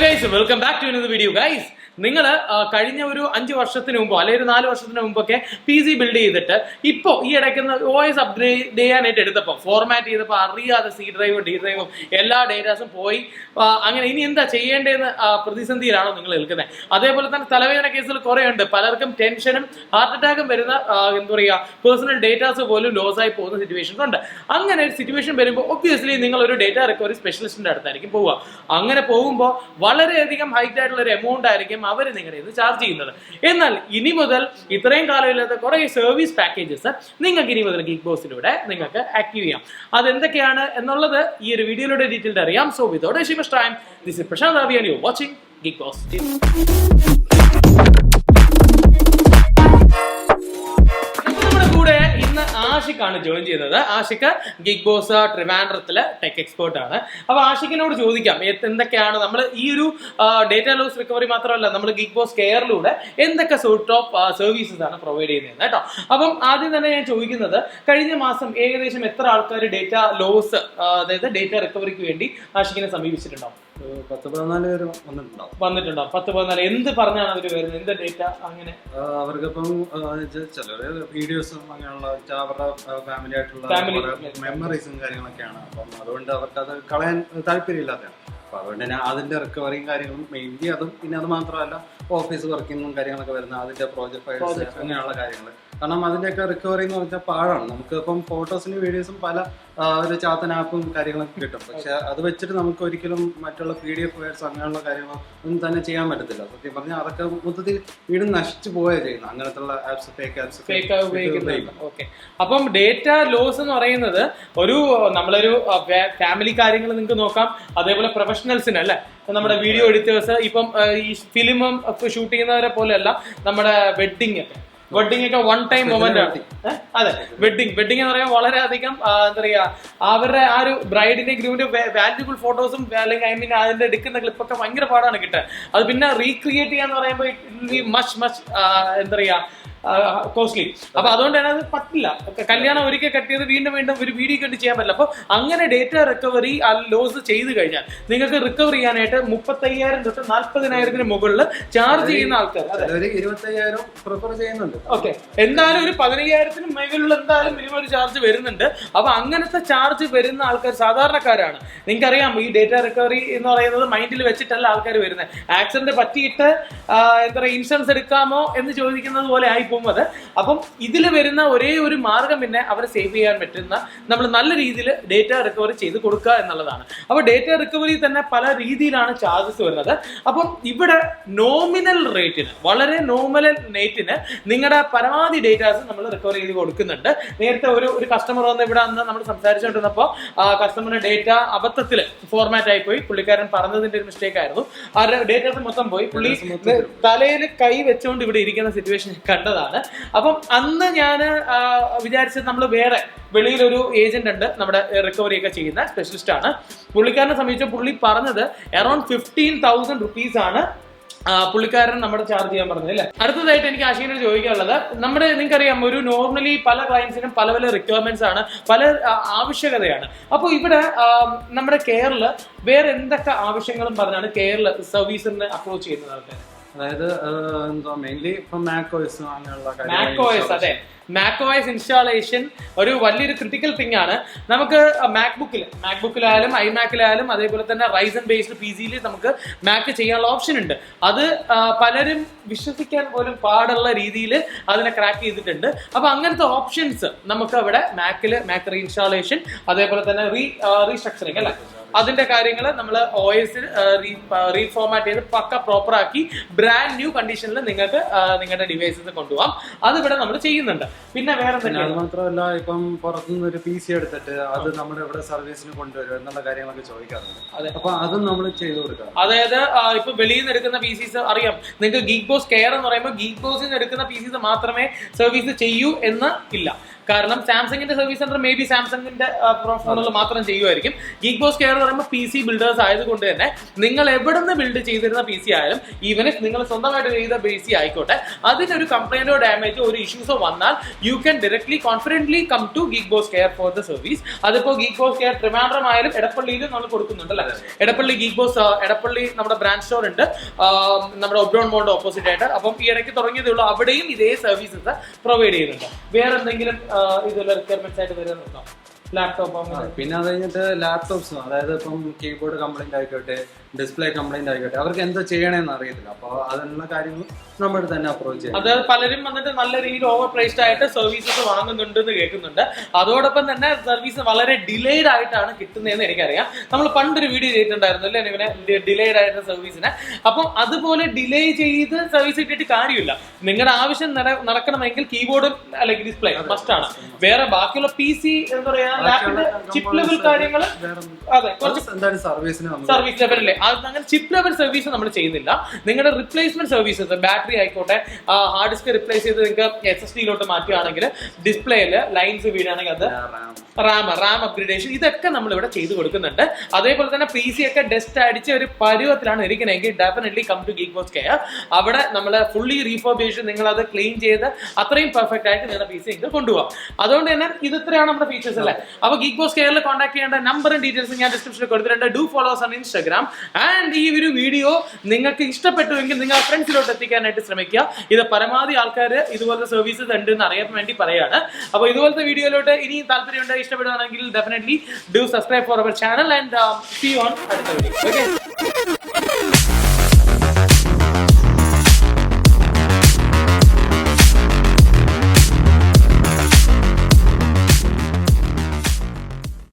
guys, welcome back to another video guys. നിങ്ങൾ കഴിഞ്ഞ ഒരു 5 വർഷത്തിന് മുമ്പോ അല്ലെങ്കിൽ 4 വർഷത്തിന് മുമ്പൊക്കെ PC ബിൽഡ് ചെയ്തിട്ട് ഇപ്പോൾ ഈ ഇടയ്ക്കുന്ന OS അപ്ഗ്രേഡ് ചെയ്യാനായിട്ട് എടുത്തപ്പോൾ ഫോർമാറ്റ് ചെയ്തപ്പോൾ അറിയാതെ C ഡ്രൈവും D ഡ്രൈവും എല്ലാ ഡേറ്റാസും പോയി അങ്ങനെ ഇനി എന്താ ചെയ്യേണ്ടതെന്ന് പ്രതിസന്ധിയിലാണോ നിങ്ങൾ നിൽക്കുന്നത്. അതേപോലെ തന്നെ തലവേദന കേസുകൾ കുറേ ഉണ്ട്. പലർക്കും ടെൻഷനും ഹാർട്ട് അറ്റാക്കും വരുന്ന എന്താ പറയുക പേഴ്സണൽ ഡേറ്റാസ് പോലും ലോസ് ആയി പോകുന്ന സിറ്റുവേഷൻസ് ഉണ്ട്. അങ്ങനെ ഒരു സിറ്റുവേഷൻ വരുമ്പോൾ ഒബ്വിയസ്ലി നിങ്ങൾ ഒരു ഡേറ്റ റിക്കവറി സ്പെഷ്യലിസ്റ്റിന്റെ അടുത്തായിരിക്കും പോവുക. അങ്ങനെ പോകുമ്പോൾ വളരെയധികം ഹൈറ്റ് ആയിട്ടുള്ള ഒരു എമൗണ്ട് ആയിരിക്കും അവർ നിങ്ങളുടെ ഇത് ചാർജ് ചെയ്യുന്നത്. എന്നാൽ ഇനി മുതൽ ഇത്രയും കാലമില്ലാത്ത കുറെ സർവീസ് പാക്കേജസ് നിങ്ങൾക്ക് ഇനി മുതൽ GeekBoZലൂടെ നിങ്ങൾക്ക് ആക്റ്റീവ് ചെയ്യാം. അതെന്തൊക്കെയാണ് എന്നുള്ളത് ഈ ഒരു വീഡിയോയിലൂടെ ഡീറ്റെയിൽഡ് അറിയാം. So without wasting much time, this is Prashanth and you are watching GeekBoZ. ആഷിക്കാണ് ജോയിൻ ചെയ്യുന്നത്. ആഷിക്ക് GeekBoZ ട്രിവാൻഡ്രത്തിലെ ടെക് എക്സ്പേർട്ട് ആണ്. അപ്പൊ ആഷിക്കിനോട് ചോദിക്കാം എന്തൊക്കെയാണ് നമ്മൾ ഈ ഒരു ഡേറ്റ ലോസ് റിക്കവറി മാത്രമല്ല നമ്മൾ GeekBoZ കെയറിലൂടെ എന്തൊക്കെ സോർട്ട് ഓഫ് സർവീസസ് ആണ് പ്രൊവൈഡ് ചെയ്യുന്നത് കേട്ടോ. അപ്പം ആദ്യം തന്നെ ഞാൻ ചോദിക്കുന്നത്, കഴിഞ്ഞ മാസം ഏകദേശം എത്ര ആൾക്കാർ ഡേറ്റ ലോസ് അതായത് ഡേറ്റ റിക്കവറിക്ക് വേണ്ടി ആഷിക്കിനെ സമീപിച്ചിട്ടുണ്ടാവും? 10-14 പേര് വന്നിട്ടുണ്ടാവും. 10-14 എന്ത് പറഞ്ഞാണ് അവര് വരുന്നത്? എന്ത് ഡേറ്റ? അങ്ങനെ അവർക്കിപ്പം ചിലര് വീഡിയോസും അങ്ങനെയുള്ള അവരുടെ ഫാമിലി ആയിട്ടുള്ള മെമ്മറീസും കാര്യങ്ങളൊക്കെയാണ്. അപ്പം അതുകൊണ്ട് അവർക്ക് അത് കളയാൻ താല്പര്യമില്ലാത്തതാണ്. അപ്പൊ അതുകൊണ്ട് തന്നെ അതിന്റെ റിക്കവറിയും കാര്യങ്ങളും മെയിൻലി അതും, പിന്നെ അത് മാത്രമല്ല ഓഫീസ് വർക്കിങ്ങും കാര്യങ്ങളൊക്കെ വരുന്ന അതിന്റെ പ്രോജക്ട് ഫയൽസ് അങ്ങനെയുള്ള കാര്യങ്ങൾ. കാരണം അതിന്റെയൊക്കെ റിക്കവറി എന്ന് പറഞ്ഞാൽ പാടാണ്. നമുക്ക് ഇപ്പം ഫോട്ടോസിനും വീഡിയോസും പല ഒരു ചാത്തൻ ആപ്പും കാര്യങ്ങളൊക്കെ കിട്ടും. പക്ഷെ അത് വെച്ചിട്ട് നമുക്ക് ഒരിക്കലും മറ്റുള്ള PDF ഫയൽസ് അങ്ങനെയുള്ള കാര്യങ്ങളോ ഒന്നും തന്നെ ചെയ്യാൻ പറ്റത്തില്ല. സത്യം പറഞ്ഞാൽ അതൊക്കെ മൊത്തത്തിൽ വീണ്ടും നശിച്ചു പോവുകയാണ് ചെയ്യുന്നത്. അങ്ങനത്തുള്ള ആപ്സ് ഫേക്ക് ഓക്കെ. അപ്പം ഡേറ്റ ലോസ് എന്ന് പറയുന്നത് നമ്മളൊരു ഫാമിലി കാര്യങ്ങൾ നിങ്ങൾക്ക് നോക്കാം. അതേപോലെ പ്രൊഫഷണൽസിന് അല്ലെ, നമ്മുടെ വീഡിയോ എഡിറ്റേഴ്സ്, ഇപ്പം ഈ ഫിലിമും ഷൂട്ട് ചെയ്യുന്നവരെ പോലെയല്ല നമ്മുടെ വെഡിങ് ഒക്കെ വൺ ടൈം മൊമെന്റ് ആണ്. അതെ, വെഡിങ് എന്ന് പറയുമ്പോൾ വളരെയധികം എന്താ പറയാ അവരുടെ ആ ഒരു ബ്രൈഡിന്റെ ഗ്രൂമിന്റെ വാല്യുബിൾ ഫോട്ടോസും അല്ലെങ്കിൽ അതിന്റെ എടുക്കുന്ന ക്ലിപ്പൊക്കെ ഭയങ്കര പാടാണ് കിട്ടാൻ. അത് പിന്നെ റീക്രിയേറ്റ് ചെയ്യാന്ന് പറയുമ്പോൾ മച്ച് എന്താ പറയാ കോസ്റ്റ്ലി. അപ്പൊ അതുകൊണ്ട് തന്നെ അത് പറ്റില്ല. കല്യാണം ഒരിക്കൽ കട്ടിയത് വീണ്ടും ഒരു വീഡിയോ കണ്ട് ചെയ്യാൻ പറ്റില്ല. അപ്പൊ അങ്ങനെ ഡേറ്റ റിക്കവറി ലോസ് ചെയ്ത് കഴിഞ്ഞാൽ നിങ്ങൾക്ക് റിക്കവർ ചെയ്യാനായിട്ട് 35,000 തൊട്ട് 40,000 മുകളിൽ ചാർജ് ചെയ്യുന്ന ആൾക്കാർ 25,000 പ്രിഫർ ചെയ്യുന്നുണ്ട്. ഓക്കെ, എന്തായാലും ഒരു 15,000 മുകളിൽ എന്തായാലും മിനിമം ഒരു ചാർജ് വരുന്നുണ്ട്. അപ്പൊ അങ്ങനത്തെ ചാർജ് വരുന്ന ആൾക്കാർ സാധാരണക്കാരാണ്. നിങ്ങൾക്കറിയാം ഈ ഡേറ്റ റിക്കവറി എന്ന് പറയുന്നത് മൈൻഡിൽ വെച്ചിട്ടല്ല ആൾക്കാർ വരുന്നത്. ആക്സിഡന്റ് പറ്റിയിട്ട് എന്താ പറയുക ഇൻഷുറൻസ് എടുക്കാമോ എന്ന് ചോദിക്കുന്നത് പോലെ ആയി പോകുന്നത്. അപ്പം ഇതിൽ വരുന്ന ഒരേ ഒരു മാർഗം പിന്നെ അവരെ സേവ് ചെയ്യാൻ പറ്റുന്ന നമ്മൾ നല്ല രീതിയിൽ ഡേറ്റ റിക്കവറി ചെയ്ത് കൊടുക്കുക എന്നുള്ളതാണ്. അപ്പോൾ ഡേറ്റ റിക്കവറി തന്നെ പല രീതിയിലാണ് ചാർജസ് വരുന്നത്. അപ്പം ഇവിടെ നോമിനൽ റേറ്റിന്, വളരെ നോമിനൽ റേറ്റിന് നിങ്ങളുടെ പരമാവധി ഡേറ്റാസ് നമ്മൾ റിക്കവർ ചെയ്ത് കൊടുക്കുന്നുണ്ട്. നേരത്തെ ഒരു കസ്റ്റമർ വന്ന് ഇവിടെ വന്ന് നമ്മൾ സംസാരിച്ചുകൊണ്ടിരുന്നപ്പോൾ കസ്റ്റമറിന്റെ ഡേറ്റ അബദ്ധത്തിൽ ഫോർമാറ്റ് ആയി പോയി. പുള്ളിക്കാരൻ പറഞ്ഞതിന്റെ ഒരു മിസ്റ്റേക്ക് ആയിരുന്നു. അവരുടെ ഡേറ്റാസ് മൊത്തം പോയി. പുള്ളി തലയിൽ കൈ വെച്ചുകൊണ്ട് ഇവിടെ ഇരിക്കുന്ന സിറ്റുവേഷൻ കണ്ടതാണ്. അപ്പം അന്ന് ഞാൻ വിചാരിച്ചത് നമ്മൾ വേറെ വെളിയിലൊരു ഏജന്റ് ഉണ്ട് നമ്മുടെ റിക്കവറി ഒക്കെ ചെയ്യുന്ന സ്പെഷ്യലിസ്റ്റ് ആണ്. പുള്ളിക്കാരനെ സമീപിച്ച പുള്ളി പറഞ്ഞത് അറൌണ്ട് 15,000 rupees ആണ് പുള്ളിക്കാരൻ നമ്മുടെ ചാർജ് ചെയ്യാൻ പറഞ്ഞത് അല്ലേ. അടുത്തതായിട്ട് എനിക്ക് ആശിക്കിനോട് ചോദിക്കാനുള്ളത്, നിങ്ങൾക്കറിയാം ഒരു നോർമലി പല ക്ലയൻസിനും പല റിക്വയർമെന്റ്സ് ആണ്, പല ആവശ്യകതയാണ്. അപ്പോൾ ഇവിടെ നമ്മുടെ കെയറിൽ വേറെ എന്തൊക്കെ ആവശ്യങ്ങളും പറഞ്ഞാണ് കെയറിൽ സർവീസിന് അപ്രോച്ച് ചെയ്യുന്നത് ആൾക്കാർ? അതായത് എന്താ മെയിൻലി ഇപ്പം macOS അങ്ങനെയുള്ള macOS. അതെ, macOS ഇൻസ്റ്റാളേഷൻ ഒരു വലിയൊരു ക്രിട്ടിക്കൽ തിങ് ആണ്. നമുക്ക് മാക്ബുക്കിലായാലും ഐമാക്കിലായാലും അതേപോലെ തന്നെ റൈസൻ ബേസ്ഡ് PCയിൽ നമുക്ക് മാക്ക് ചെയ്യാനുള്ള ഓപ്ഷൻ ഉണ്ട്. അത് പലരും വിശ്വസിക്കാൻ പോലും പാടുള്ള രീതിയിൽ അതിനെ ക്രാക്ക് ചെയ്തിട്ടുണ്ട്. അപ്പൊ അങ്ങനത്തെ ഓപ്ഷൻസ് നമുക്ക് അവിടെ മാക്ക് റീഇൻസ്റ്റാളേഷൻ, അതേപോലെ തന്നെ റീസ്ട്രക്ചറിങ് അല്ലെ, അതിന്റെ കാര്യങ്ങൾ നമ്മൾ OS റീഫോർമാറ്റ് ചെയ്ത് പക്ക പ്രോപ്പർ ആക്കി ബ്രാൻഡ് ന്യൂ കണ്ടീഷനിൽ നിങ്ങൾക്ക് നിങ്ങളുടെ ഡിവൈസസ് കൊണ്ടുപോകാം. അത് ഇവിടെ നമ്മൾ ചെയ്യുന്നുണ്ട്. പിന്നെ വേറെ അത് മാത്രമല്ല, ഇപ്പം പുറത്തുനിന്ന് ഒരു PC എടുത്തിട്ട് അത് നമ്മുടെ ഇവിടെ സർവീസിന് കൊണ്ടുവരും എന്നുള്ള കാര്യങ്ങളൊക്കെ ചോദിക്കാറുണ്ട്. അപ്പൊ അതും നമ്മൾ ചെയ്തു കൊടുക്കാം. അതായത് ഇപ്പൊ വെളിയിൽ നിന്ന് എടുക്കുന്ന PCs അറിയാം, നിങ്ങൾക്ക് GeekBoZ CARE എന്ന് പറയുമ്പോൾ GeekBoZ എടുക്കുന്ന PCs മാത്രമേ സർവീസ് ചെയ്യൂ എന്ന് ഇല്ല. കാരണം സാംസങ്ങിന്റെ സർവീസ് സെന്റർ മേ ബി സാംസങ്ങിന്റെ ഫോണുകൾ മാത്രം ചെയ്യുമായിരിക്കും. GeekBoZ CARE എന്ന് പറയുമ്പോൾ PC ബിൽഡേഴ്സ് ആയതുകൊണ്ട് തന്നെ നിങ്ങൾ എവിടെ നിന്ന് ബിൽഡ് ചെയ്തിരുന്ന PC ആയാലും ഈവൻ നിങ്ങൾ സ്വന്തമായിട്ട് ചെയ്ത PC ആയിക്കോട്ടെ, അതിനൊരു കംപ്ലൈന്റോ ഡാമേജോ ഒരു ഇഷ്യൂസോ വന്നാൽ you can directly confidently come to GeekBoZ CARE for the service. അതിപ്പോ GeekBoZ CARE ട്രിവാൻഡ്രം ആയാലും എടപ്പള്ളിയിലും നമ്മൾ കൊടുക്കുന്നുണ്ട് അല്ലെ. എടപ്പള്ളി GeekBoZ എടപ്പള്ളി നമ്മുടെ ബ്രാഞ്ച് സ്റ്റോർ ഉണ്ട്, നമ്മുടെ ഒബ്രോൺ മോളിന്റെ ഓപ്പോസിറ്റ് ആയിട്ട്. അപ്പം ഈ ഇടയ്ക്ക് തുടങ്ങിയതേ ഉള്ളൂ, അവിടെയും ഇതേ സർവീസസ് പ്രൊവൈഡ് ചെയ്യുന്നുണ്ട്. വേറെ എന്തെങ്കിലും ഇതുള്ള റിക്വയർമെന്റ്സ് ആയിട്ട് വരുന്നുണ്ടോ? ലാപ്ടോപ്പ് പിന്നെ അത് കഴിഞ്ഞിട്ട് ലാപ്ടോപ്സ്, അതായത് ഇപ്പം കീബോർഡ് കംപ്ലൈന്റ് ആയിക്കോട്ടെ, ഡിസ്പ്ലേ കംപ്ലൈന്റ് ആയിക്കോട്ടെ, അവർക്ക് എന്താ ചെയ്യണമെന്ന് അറിയത്തില്ല. അപ്പോൾ അതിനുള്ള കാര്യങ്ങൾ നമ്മുടെ തന്നെ അപ്രോച്ച് ചെയ്യാം. അതായത് പലരും വന്നിട്ട് നല്ല രീതിയിൽ ഓവർ പ്രൈസ്ഡ് ആയിട്ട് സർവീസസ് വാങ്ങുന്നുണ്ട് എന്ന് കേൾക്കുന്നുണ്ട്. അതോടൊപ്പം തന്നെ സർവീസ് വളരെ ഡിലേഡ് ആയിട്ടാണ് കിട്ടുന്നതെന്ന് എനിക്കറിയാം. നമ്മൾ പണ്ടൊരു വീഡിയോ ചെയ്തിട്ടുണ്ടായിരുന്നു അല്ലേ ഇവനെ, ഡിലേഡ് ആയിട്ടുള്ള സർവീസിനെ. അപ്പം അതുപോലെ ഡിലേ ചെയ്ത് സർവീസ് കിട്ടിയിട്ട് കാര്യമില്ല. നിങ്ങളുടെ ആവശ്യം നടക്കണമെങ്കിൽ കീബോർഡും അല്ലെങ്കിൽ ഡിസ്പ്ലേ മസ്റ്റ് ആണ്. വേറെ ബാക്കിയുള്ള PC എന്താ പറയാ ലാപ്പിന്റെ ചിപ്പ് ലെവൽ കാര്യങ്ങൾ അതെ കുറച്ച് സർവീസ് ലെവലല്ലേ, അങ്ങനെ ചിപ്പ് ലെവൽ സർവീസ് നമ്മൾ ചെയ്യുന്നില്ല. നിങ്ങളുടെ റിപ്ലേസ്മെന്റ് സർവീസസ്, ബാറ്ററി ആയിക്കോട്ടെ, ഹാർഡ് ഡിസ്ക് റിപ്ലേസ് ചെയ്ത് നിങ്ങൾക്ക് SSD മാറ്റുകയാണെങ്കിൽ, ഡിസ്പ്ലേയില് ലൈൻസ് വീഴാണെങ്കിൽ അത് റാം അപ്ഗ്രേഡേഷൻ, ഇതൊക്കെ നമ്മൾ ഇവിടെ ചെയ്തു കൊടുക്കുന്നുണ്ട്. അതേപോലെ തന്നെ PC ഒക്കെ ഡസ്റ്റ് അടിച്ച ഒരു പരുവത്തിലാണ് ഇരിക്കണമെങ്കിൽ definitely come to GeekBoZ CARE. അവിടെ നമ്മൾ ഫുള്ളി റീഫർബിഷ്, നിങ്ങൾ അത് ക്ലീൻ ചെയ്ത് അത്രയും പെർഫെക്റ്റ് ആയിട്ട് നിങ്ങളുടെ PC നിങ്ങൾക്ക് കൊണ്ടുപോകാം. അതുകൊണ്ട് തന്നെ ഇത് ഇത്രയാണ് നമ്മുടെ ഫീച്ചേഴ്സ് അല്ലേ. അപ്പൊ GeekBoZ CARE കോൺടാക്ട് ചെയ്യേണ്ട നമ്പറും ഡീറ്റെയിൽസും ഞാൻ ഡിസ്ക്രിപ്ഷനിൽ കൊടുത്തിട്ടുണ്ട്. Do follow us on Instagram. And ഈ ഒരു വീഡിയോ നിങ്ങൾക്ക് ഇഷ്ടപ്പെട്ടുവെങ്കിൽ നിങ്ങൾ ഫ്രണ്ട്സിലോട്ട് എത്തിക്കാനായിട്ട് ശ്രമിക്കുക. ഇത് പരമാവധി ആൾക്കാർ ഇതുപോലത്തെ സർവീസസ് ഉണ്ട് എന്ന് അറിയാൻ വേണ്ടി പറയാണ്. അപ്പൊ ഇതുപോലത്തെ വീഡിയോയിലോട്ട് ഇനി താല്പര്യമുണ്ട്, ഇഷ്ടപ്പെടുകയാണെങ്കിൽ definitely do subscribe for our channel and see you on അടുത്ത വീഡിയോ. ഓക്കെ.